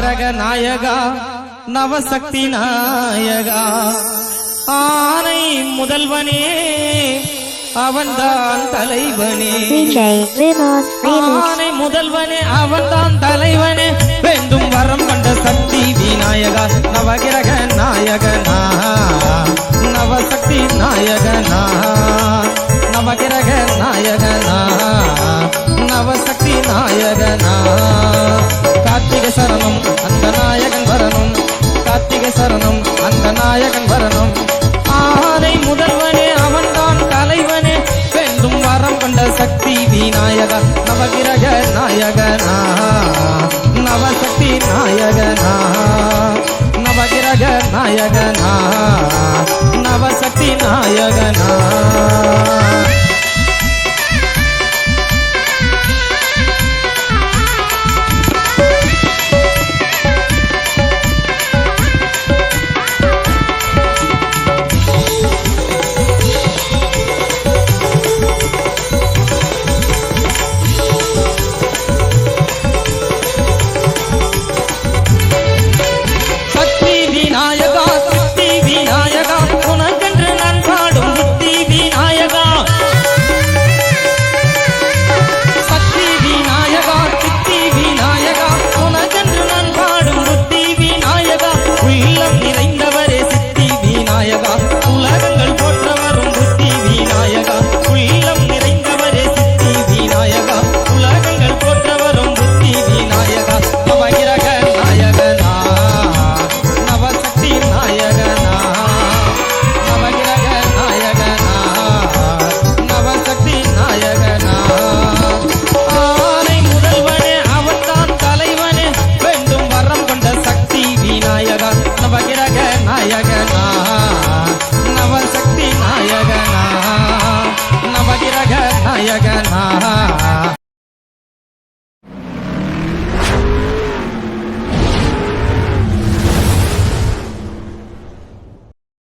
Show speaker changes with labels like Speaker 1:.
Speaker 1: நவகிரக நாயகா நவசக்தி நாயகா ஆனை முதல்வனே அவன்தான் தலைவனே ஆனை முதல்வனே அவன்தான் தலைவனே வேண்டும் வரம் கொண்ட சக்தி விநாயகா நவகிரக நாயகனா நவசக்தி நாயகனா நவகிரக நாயகனா நவசக்தி நாயகனா கார்த்திகை சரணம் அந்த நாயகன் வரணும் கார்த்திகை சரணம் அந்த நாயகன் வரணும் ஆனை முதல்வனே அவன்தான் தலைவனே வேண்டும் வரம் கொண்ட சக்தி விநாயகா நவகிரக நாயகனா நவசக்தி நாயகனா நவகிரக நாயகனா நவசக்தி நாயகனா